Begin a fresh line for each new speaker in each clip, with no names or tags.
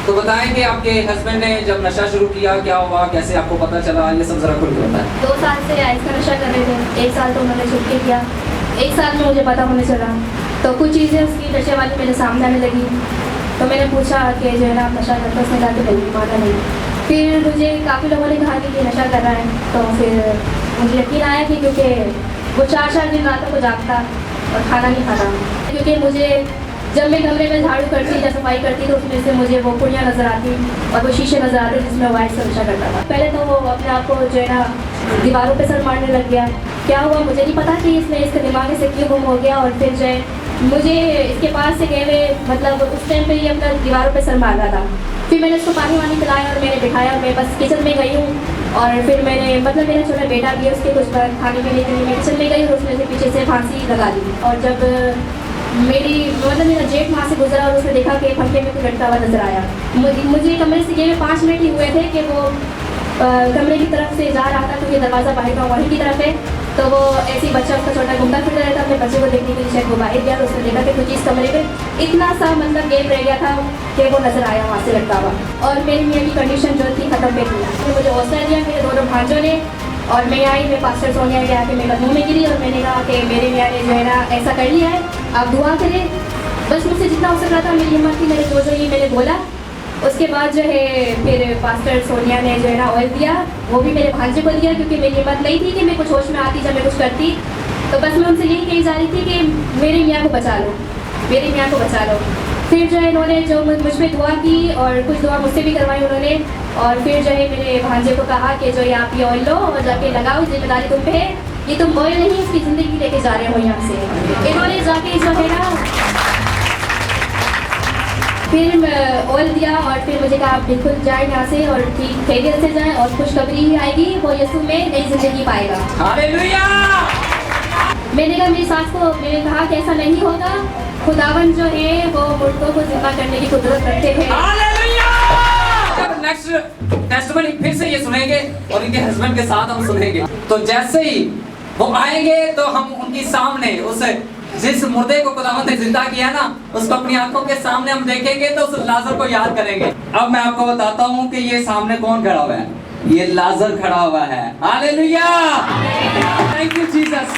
तो बताएं कि आपके हस्बैंड ने जब नशा शुरू किया क्या हुआ, कैसे आपको पता चला, ये सब जरा खुल के बताएं।
2 साल से आइस का नशा कर रहे थे। 1 साल तो उन्होंने छुप के किया। 1 साल में मुझे पता होने चला तो कुछ चीज़ें उसकी नशे वाली मेरे सामने आने लगी। तो मैंने पूछा कि जो है ना आप नशा करते हो, उसने कहा कि नहीं, माना नहीं। फिर मुझे काफ़ी लोगों ने कहा कि ये नशा कर रहा है, तो फिर मुझे यकीन आया कि क्योंकि वो 4-4 दिन रातों को जागता और खाना नहीं खाता। क्योंकि मुझे जब मैं कमरे में झाड़ू करती या सफाई करती तो उसमें से मुझे वो पुड़ियाँ नज़र आती और वो शीशे नज़र आते जिसमें वाइट से नशा करता था। पहले तो वो अपने आप को जो है ना दीवारों पे सर मारने लग गया। क्या हुआ मुझे नहीं पता कि इसमें इसके दिमाग से क्यों गुम हो गया। और फिर जो है मुझे इसके पास से गए हुए मतलब उस टाइम पे ये अपना दीवारों पे सर मार रहा था। फिर मैंने उसको पानी वानी पिलाया और मैंने बिठाया। मैं बस किचन में गई हूँ और फिर मैंने मतलब मेरा छोटा बेटा भी है, उसके कुछ खाने पीने के लिए मैं किचन में गई और उसने से पीछे से फांसी लगा दी। और जब मेरा जेठ वहाँ से गुजरा और उसने देखा कि पंखे में कुछ लटका हुआ नजर आया। मुझे कमरे से गए 5 मिनट ही हुए थे कि वो कमरे की तरफ से जा रहा था क्योंकि दरवाज़ा बाहर का वहीं की तरफ है। तो वो ऐसे ही बच्चा उसका छोटा घूमता फिरता रहता, अपने बच्चे को देखने के लिए शायद वो बाहर गया तो उसने देखा कि कुछ इस कमरे में इतना सा मतलब गैप रह गया था कि वो नजर आया वहाँ से लटका हुआ। और मेरी मियाँ की कंडीशन जो थी खत्म पे थी। तो मुझे हौसला दिया मेरे दोनों भांजों ने और मैं आई। मैं पास्टर सोनिया के आके मेरे मुँह में गिरी और मैंने कहा कि मेरे मियाँ ने जो है ना ऐसा कर लिया है, आप दुआ करें। बस मुझसे जितना हो सकता था मेरी हिम्मत थी, मैंने जो ये मैंने बोला। उसके बाद जो है फिर पास्टर सोनिया ने जो है ना ऑयल दिया, वो भी मेरे भांजे को दिया क्योंकि मेरी हिम्मत नहीं थी कि मैं कुछ होश में आती जब मैं कुछ करती। तो बस मैं उनसे यही कही जा रही थी कि मेरी मियाँ को बचा लो, मेरी मियाँ को बचा लो। फिर जो है इन्होंने जो मुझ पर दुआ की और कुछ दुआ मुझसे भी करवाई उन्होंने। और फिर जो है मेरे भांजे को कहा कि जो ये आप ये ऑयल लो और जाके लगाओ, जिम्मेदारी तुम पे है, ये तुम ऑयल नहीं उसकी ज़िंदगी लेके जा रहे हो यहाँ से। इन्होंने जाके जो है ना फिर ऑयल दिया और फिर मुझे कहा आप बिल्कुल जाए यहाँ से और ठीक खैरियत से जाए और खुशखबरी ही आएगी, वो यीशु में नई जिंदगी पाएगा।
हालेलुया।
मैंने कहा मेरी सास को मैंने कहा कि ऐसा नहीं होगा, खुदावन जो है वो मुर्दों को जिंदा करने की कुदरत रखते हैं।
हालेलुया। जब नेक्स्ट टेस्टिमनी फिर से ये सुनेंगे और इनके हस्बैंड के साथ हम सुनेंगे, तो जैसे ही वो आएंगे तो हम उनकी सामने उस जिस मुर्दे को खुदावंद ने जिंदा किया ना, उसको अपनी आंखों के सामने हम देखेंगे तो उस लाजर को याद करेंगे। अब मैं आपको बताता हूँ कि ये सामने कौन खड़ा हुआ है, ये लाजर खड़ा हुआ है। हालेलुया। Thank you Jesus.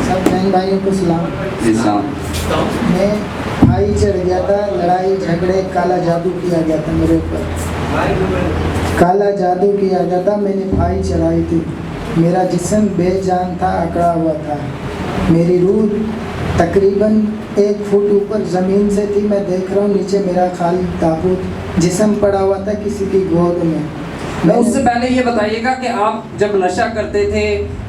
सब बहन भाइयों को सलाम। मैं भाई चढ़ गया था, लड़ाई झगड़े, काला जादू किया गया था मेरे ऊपर, काला जादू किया गया था। मैंने भाई चढ़ाई थी, मेरा जिस्म बेजान था, अकड़ा हुआ था। मेरी रूह तकरीबन 1 फुट ऊपर ज़मीन से थी। मैं देख रहा हूँ नीचे मेरा खाली ताबूत जिस्म पड़ा हुआ था किसी की गोद में।
उससे पहले ये बताइएगा कि आप जब नशा करते थे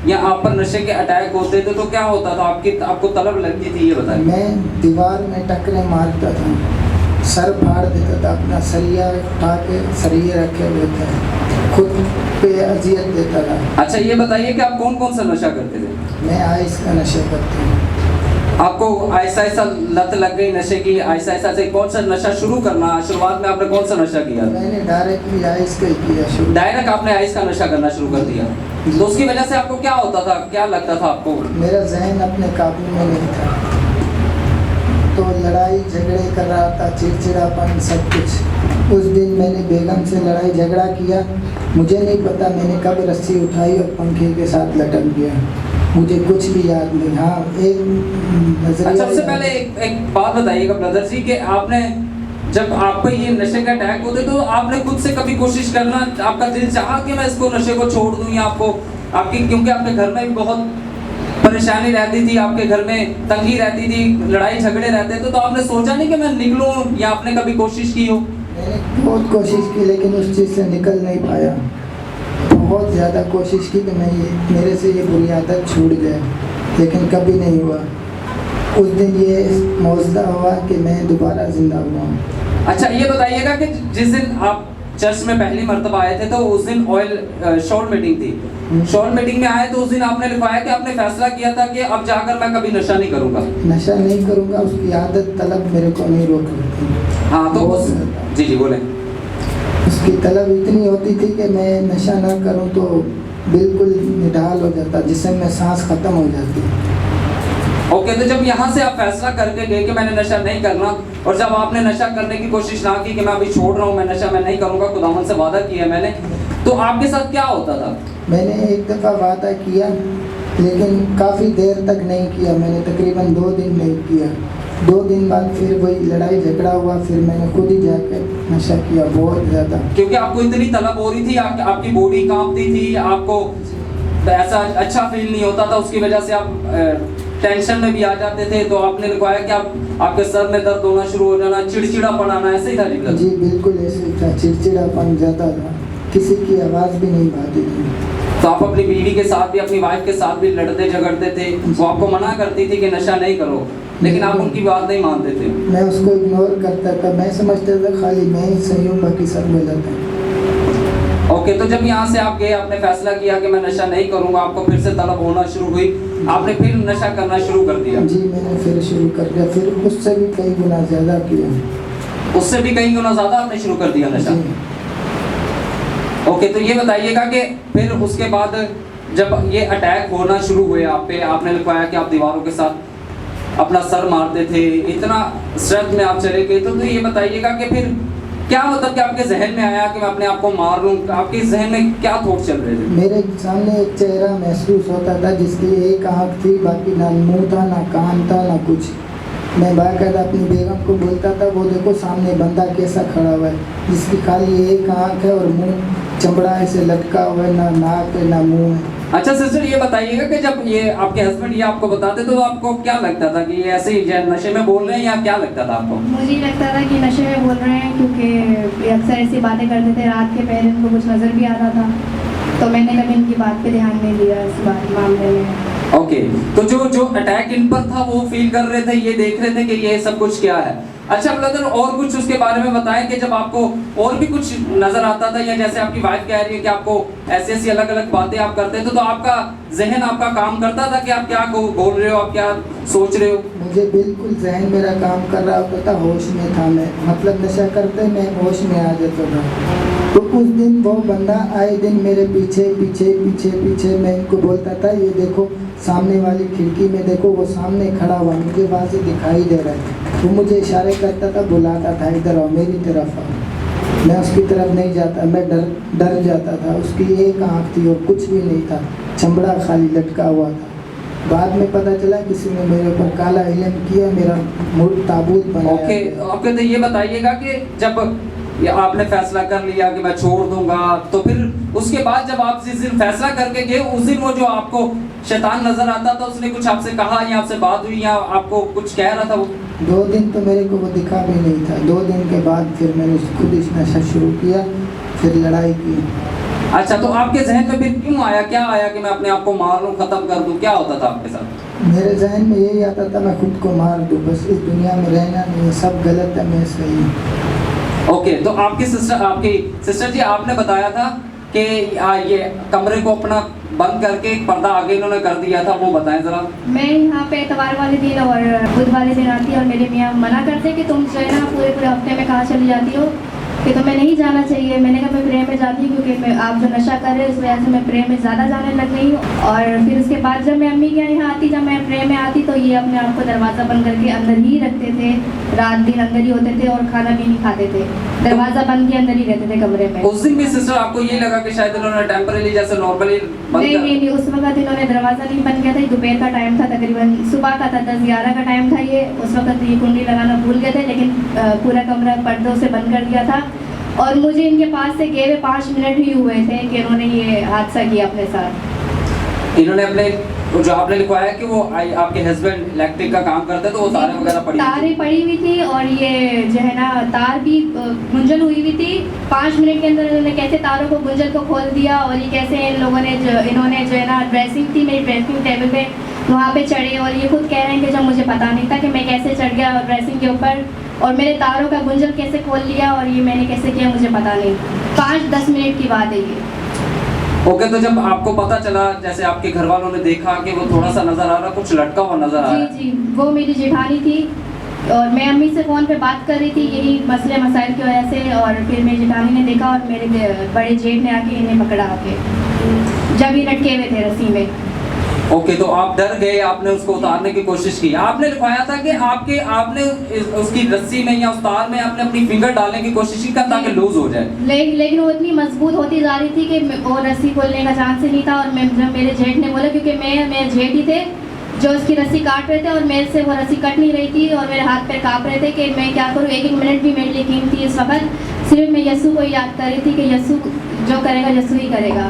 या आप पर नशे के अटैक होते थे तो क्या होता था, आपको तलब लगती थी, ये बताइए।
मैं दीवार में टकरे मारता था, सर फाड़ देता था, अपना सरिया उठा के सरिये रखे हुए थे, खुद पे अजियत देता था।
अच्छा ये बताइए कि आप कौन कौन सा नशा करते थे?
मैं आइस का नशा करता हूँ।
आपको ऐसा ऐसा लत लग गई नशे की, ऐसा ऐसा से कौन सा नशा शुरू करना, शुरुआत में आपने कौन सा नशा किया?
मैंने डायरेक्टली आइस का ही किया शुरू।
डायरेक्ट आपने आइस का नशा करना शुरू कर दिया, तो उसकी वजह से आपको क्या होता था, क्या लगता था आपको?
मेरा जहन अपने काबू में नहीं था, तो लड़ाई झगड़े कर रहा था, चिड़चिड़ापन सब कुछ। उस दिन मैंने बेगम से लड़ाई झगड़ा किया, मुझे नहीं पता मैंने कब रस्सी उठाई और पंखे के साथ लटक गया, मुझे कुछ भी याद नहीं। हाँ एक नजरिया।
अच्छा सबसे पहले एक बात बताइएगा ब्रदर जी कि आपने जब आपको ये नशे का अटैक होते तो आपने खुद से कभी कोशिश करना, आपका दिल चाहा कि मैं इसको नशे को छोड़ दूं, या आपकी क्योंकि आपके घर में भी बहुत परेशानी रहती थी, आपके घर में तंगी रहती थी, लड़ाई झगड़े रहते थे, तो आपने सोचा नहीं कि मैं निकलूं, या आपने कभी कोशिश की हो?
मैंने बहुत कोशिश की लेकिन उस चीज़ से निकल नहीं पाया। बहुत ज़्यादा कोशिश की कि मेरे से ये बुरी आदत छूट जाए, लेकिन कभी नहीं हुआ। उस दिन ये मौजदा हुआ कि मैं दोबारा जिंदा हुआ।
अच्छा ये बताइएगा कि जिस दिन आप चर्च में पहली मर्तबा आए थे तो उस दिन ऑयल शॉर्ट मीटिंग थी, शॉर्ट मीटिंग में आए तो उस दिन आपने लिखवाया कि आपने फैसला किया था कि अब जाकर मैं कभी नशा नहीं करूंगा।
नशा नहीं करूंगा, उसकी आदत तलब मेरे को नहीं रोक सकती।
हाँ तो उस जी बोले।
उसकी तलब इतनी होती थी कि मैं नशा ना करूं तो बिल्कुल निढाल हो जाता, जिससे में सांस खत्म हो जाती।
ओके तो जब यहाँ से आप फैसला करके गए कि मैंने नशा नहीं करना और जब आपने नशा करने की कोशिश ना की कि मैं अभी छोड़ रहा हूँ, मैं नशा मैं नहीं करूँगा, खुदावंद से वादा किया मैंने, तो आपके साथ क्या होता था?
मैंने एक दफ़ा वादा किया लेकिन काफ़ी देर तक नहीं किया, मैंने तकरीबन 2 दिन नहीं किया। 2 दिन बाद फिर वही लड़ाई झगड़ा हुआ, फिर मैंने खुद ही जाकर नशा किया बहुत ज़्यादा।
क्योंकि आपको इतनी तलब हो रही थी, आपकी बॉडी कांपती थी, आपको ऐसा अच्छा फील नहीं होता था, उसकी वजह से आप टेंशन में भी आ जाते थे। तो आपने लिखवाया कि आपके सर में दर्द होना शुरू हो जाना, चिड़चिड़ापन आना, ऐसे ही था जी?
जी बिल्कुल ऐसे ही था, चिड़चिड़ापन ज़्यादा था, किसी की आवाज़ भी नहीं आती थी।
तो आप अपनी बीवी के साथ भी, अपनी वाइफ के साथ भी लड़ते झगड़ते थे, वो आपको मना करती थी कि नशा नहीं करो, लेकिन आप उनकी बात नहीं मानते थे?
मैं उसको इग्नोर करता था, मैं समझता था खाली मैं ही सही हूँ, बाकी सब गलत है।
ओके, तो जब यहाँ से आप गए, आपने फैसला किया कि मैं नशा नहीं करूँगा, आपको फिर से तलब होना शुरू हुई, आपने फिर नशा करना शुरू कर दिया?
जी मैंने फिर शुरू कर दिया, फिर उससे भी कई गुना ज़्यादा किया।
उससे भी कई गुना ज़्यादा आपने शुरू कर दिया नशा? ओके, तो ये बताइएगा कि फिर उसके बाद जब ये अटैक होना शुरू हुए आप पे, आपने लिखवाया कि आप दीवारों के साथ अपना सर मारते थे, इतना स्ट्रेस में आप चले गए, तो ये बताइएगा कि फिर क्या मतलब कि आपके जहन में आया कि मैं अपने आप को मार लूं? आपके जहन में क्या थॉट चल रहे थे?
मेरे सामने एक चेहरा महसूस होता था जिसकी एक आँख थी, बाकी ना मुंह था, ना कान था, ना कुछ। मैं बाकायदा अपनी बेगम को बोलता था, वो देखो सामने बंदा कैसा खड़ा हुआ है, जिसकी खाली एक आँख है और मुंह चमड़ा ऐसे लटका हुआ है, ना नाक है ना मुंह है।
अच्छा सिस्टर, ये बताइएगा कि जब ये आपके हस्बैंड ये आपको बताते तो आपको क्या लगता था कि ये ऐसे ही नशे में बोल रहे हैं, या क्या लगता था आपको?
मुझे लगता था कि नशे में बोल रहे हैं, क्योंकि अक्सर ऐसी बातें करते थे, रात के पहले उनको कुछ नज़र भी आता था, तो मैंने कभी इनकी बात पे ध्यान नहीं दिया इस बात मामले में।
ओके, तो जो अटैक इन पर था वो फील कर रहे थे, ये देख रहे थे कि ये सब कुछ क्या है। अच्छा ब्रदर, और कुछ उसके बारे में बताएं कि जब आपको और भी कुछ नजर आता था, या जैसे आपकी वाइफ कह रही है कि आपको ऐसी ऐसी अलग अलग बातें आप करते थे, तो आपका जहन आपका काम करता था कि आप क्या बोल रहे हो, आप क्या सोच रहे हो?
मुझे बिल्कुल जहन मेरा काम कर रहा होता था, होश में था मैं, मतलब नशा करते मैं होश में आ जाता था। तो उस दिन वो बंदा आए दिन मेरे पीछे पीछे पीछे पीछे, मैं इनको बोलता था ये देखो सामने वाली खिड़की में देखो, वो सामने खड़ा हुआ, मुझे वहाँ से दिखाई दे रहा है। वो मुझे इशारे करता था, बुलाता था इधर आओ, मेरी तरफ आओ। मैं उसकी तरफ नहीं जाता, मैं डर जाता था। उसकी एक आँख थी और कुछ भी नहीं था, चमड़ा खाली लटका हुआ था। बाद में पता चला किसी ने मेरे ऊपर काला इल्म किया, मेरा मुड़ ताबूत बनाया।
ओके, तो ये बताइएगा कि जब ये आपने फैसला कर लिया कि मैं छोड़ दूंगा, तो फिर उसके बाद जब आप जिस दिन फैसला करके गए, उस दिन वो जो आपको शैतान नजर आता था, उसने कुछ आपसे कहा या आपसे बात हुई या आपको कुछ कह रहा था वो?
2 दिन तो मेरे को वो दिखा भी नहीं था। 2 दिन के बाद फिर मैंने खुद ही नशा शुरू किया, फिर लड़ाई की।
अच्छा, तो आपके जहन में फिर क्यों आया, क्या आया कि मैं अपने आप को मार लूं, खत्म कर दूं? क्या होता था आपके साथ?
मेरे जहन में यही आता था मैं खुद को मार दूं, बस इस दुनिया में रहना नहीं है, सब गलत है, मैं सही हूँ।
ओके, तो आपकी सिस्टर जी, आपने बताया था कि ये कमरे को अपना बंद करके पर्दा आगे इन्होंने कर दिया था, वो बताएं जरा।
मैं यहाँ पे इतवार वाले दिन और बुध वाले दिन आती और मेरे मियाँ मना करते कि तुम जो है ना पूरे हफ्ते में कहाँ चली जाती हो, कि तुम्हें नहीं जाना चाहिए। मैंने कहा मैं प्रेम में जाती हूँ, क्योंकि आप जो नशा कर रहे हो इस वजह से मैं प्रेम में ज़्यादा जाने लग गई हूँ। और फिर उसके बाद जब मैं अम्मी के यहाँ आती, जब मैं प्रेम में आती, तो ये अपने आप को दरवाज़ा बंद करके अंदर ही रखते थे, रात दिन अंदर ही होते थे और खाना भी नहीं खाते थे, दरवाज़ा बंद के अंदर ही रहते थे कमरे में।
उस दिन भी सिस्टर आपको ये लगा कि शायद इन्होंने टेम्परेरी जैसे नॉर्मली
नहीं, उस वक्त इन्होंने दरवाज़ा नहीं बंद किया था। दोपहर का टाइम था, तकरीबन सुबह का था, 10-11 का टाइम था ये। उस वक्त ये कुंडी लगाना भूल गए थे, लेकिन पूरा कमरा पर्दों से बंद कर दिया था। और मुझे इनके पास से गए हुए 5 मिनट ही हुए थे कि इन्होंने ये हादसा किया अपने साथ।
इन्होंने अपने जो आपने लिखवाया कि वो आपके हस्बैंड इलेक्ट्रिक का काम करते, तो वो तारें वगैरह पड़ी,
तारें पड़ी हुई थी और ये जो है ना तार भी गुंजन हुई हुई थी। 5 मिनट के अंदर इन्होंने कैसे तारों को गुंजन को खोल दिया। और ये कैसे इन लोगों ने इन्होंने जो है ना ड्रेसिंग थी, मेरी ड्रेसिंग टेबल पे वहाँ पे चढ़े, और ये खुद कह रहे हैं कि जब मुझे पता नहीं था कि मैं कैसे चढ़ गया ड्रेसिंग के ऊपर, और मेरे तारों का गुंजन कैसे खोल लिया, और ये मैंने कैसे किया मुझे पता नहीं। 5-10 मिनट की बात है ये।
ओके, तो जब आपको पता चला, जैसे आपके घर वालों ने देखा कि वो थोड़ा सा नजर आ रहा, कुछ लटका हुआ नजर आ रहा?
जी, वो मेरी जेठानी थी और मैं अम्मी से फ़ोन पे बात कर रही थी यही मसले मसाइल की वजह से। और फिर मेरी जेठानी ने देखा और मेरे बड़े जेठ ने आके इन्हें पकड़ा आके, जब ये लटके हुए थे रस्सी में।
ओके, तो आप डर गए, आपने उसको उतारने की कोशिश की। आपने लिखवाया था कि आपने उसकी रस्सी में या उस तार में आपने अपनी फिंगर डालने की कोशिश की ताकि लूज हो जाए।
लेकिन वो इतनी मजबूत होती जा रही थी कि वो रस्सी खोलने का चांस ही नहीं था। और जब मेरे जेठ ने बोला, क्योंकि मेरे जेठ ही थे जो उसकी रस्सी काट रहे थे और मेरे से वो रस्सी कट नहीं रही थी और मेरे हाथ पैर काँप रहे थे कि मैं क्या करूँ। एक मिनट भी मेरे लिए कीमती इस वक्त। सिर्फ मैं यस्सु को याद कर रही थी कि यस्सु जो करेगा यस्सु ही करेगा।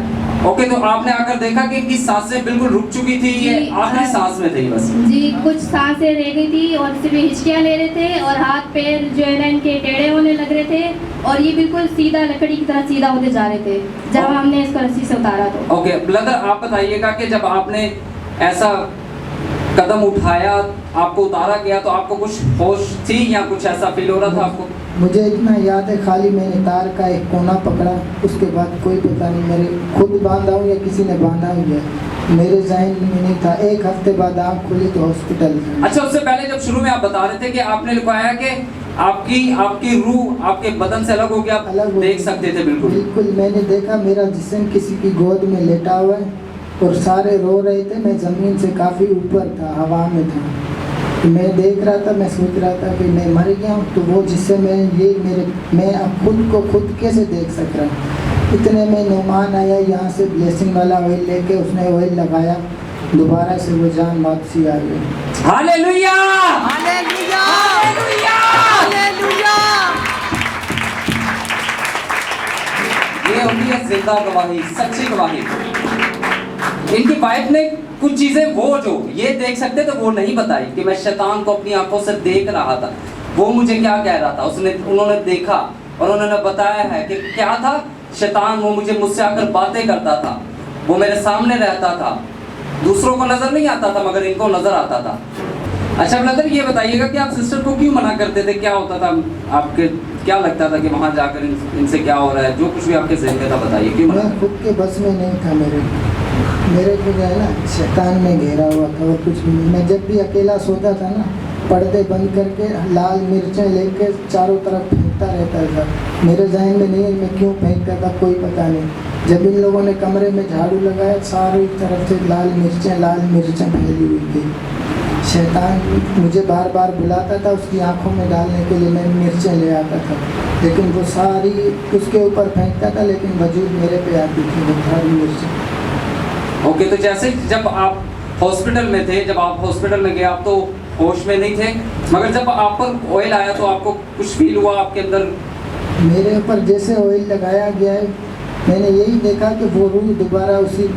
ओके, तो आपने आकर देखा कि इनकी सांसें बिल्कुल रुक चुकी थी, ये आखिरी सांस में थी बस।
जी, कुछ सांसें रह गई थी और सिर्फ हिचकियाँ ले रहे थे और हाथ पैर जो है ना इनके टेढ़े होने लग रहे थे और ये बिल्कुल सीधा लकड़ी की तरह सीधा होते जा रहे थे जब हमने इसको रस्सी से उतारा। तो
ओके ब्रदर, आप बताइएगा कि जब आपने ऐसा कदम उठाया, आपको उतारा गया, तो आपको कुछ होश थी या कुछ ऐसा फील हो रहा था आपको?
मुझे इतना याद है, खाली मैंने तार का एक कोना पकड़ा, उसके बाद कोई पता नहीं मेरे खुद बांधा हूँ या किसी ने बांधा हुआ है, मेरे ज़हन में नहीं था। एक हफ्ते बाद आँख खुली तो हॉस्पिटल।
अच्छा, उससे पहले जब शुरू में आप बता रहे थे कि आपने लिखवाया कि आपकी रूह आपके बदन से अलग हो गया, आप
अलग
देख सकते थे।
बिल्कुल मैंने देखा मेरा जिस्म किसी की गोद में लेटा हुआ है और सारे रो रहे थे। मैं ज़मीन से काफ़ी ऊपर था, हवा में था। तो मैं देख रहा था, मैं सोच रहा था कि मैं मर गया हूँ। तो वो जिससे मैं अब खुद को खुद कैसे देख सक रहा हूँ। इतने में नौमान आया यहाँ से ब्लेसिंग वाला ऑयल लेके, उसने ऑयल लगाया, दोबारा से वो जान वापसी आ गई।
हालेलुया!
हालेलुया!
हालेलुया!
हालेलुया!
ये होती है जिंदा गवाही, सच्ची गवाही। इनकी वाइफ ने कुछ चीजें वो जो ये देख सकते थे वो नहीं बताई कि मैं शैतान को अपनी आंखों से देख रहा था। वो मुझे क्या कह रहा था, उन्होंने देखा और उन्होंने बताया है कि क्या था। शैतान वो मुझसे आकर बातें करता था, वो मेरे सामने रहता था, दूसरों को नजर नहीं आता था मगर इनको नजर आता था। अच्छा ब्रदर, ये बताइएगा कि आप सिस्टर को क्यों मना करते थे? क्या होता था आपके, क्या लगता था कि वहाँ जाकर इनसे क्या हो रहा है? जो कुछ भी आपके ज़हन में था बताइए, क्यों मना?
मैं खुद के बस में नहीं था। मेरे को जो है ना शैतान में घेरा हुआ था और कुछ भी नहीं। मैं जब भी अकेला सोता था ना, पर्दे बंद करके लाल मिर्चें लेके चारों तरफ फेंकता रहता था। मेरे जहन में नहीं मैं क्यों फेंकता था कोई पता नहीं। जब इन लोगों ने कमरे में झाड़ू लगाया, सारी तरफ से लाल मिर्चें फैली हुई थी। शैतान मुझे बार बार बुलाता था उसकी आंखों में डालने के लिए, मैं मिर्चें ले आता था, लेकिन वो सारी उसके ऊपर फेंकता था, लेकिन वजूद मेरे पे आती थी वो सारी मिर्चें।
ओके, तो जैसे जब आप हॉस्पिटल में थे, जब आप हॉस्पिटल में गए, आप तो होश में नहीं थे, मगर जब आप पर ऑयल आया तो आपको कुछ फील हुआ आपके अंदर? मेरे
ऊपर जैसे ऑयल लगाया गया है, मैंने यही देखा कि वो रूह दोबारा उसी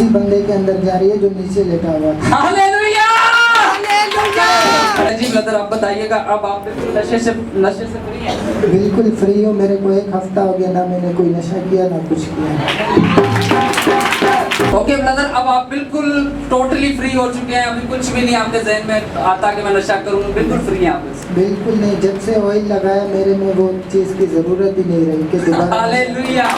बंदे के अंदर जा रही है जो नीचे लेटा हुआ था।
हालेलुया!
हालेलुया!
जी ब्रदर, आप बताइएगा, अब आप नशे से फ्री हैं?
बिल्कुल फ्री हो। मेरे को एक हफ्ता हो गया, ना मैंने कोई नशा किया ना कुछ किया।
ओके ब्रदर, अब आप बिल्कुल टोटली फ्री हो चुके हैं। अभी कुछ भी नहीं आपके जहन में आता कि मैं नशा करूँ, बिल्कुल फ्री हैं आप?
बिल्कुल नहीं। जब से ऑयल लगाया मेरे में वो चीज़ की ज़रूरत ही नहीं रही कि दोबारा।
हालेलुया!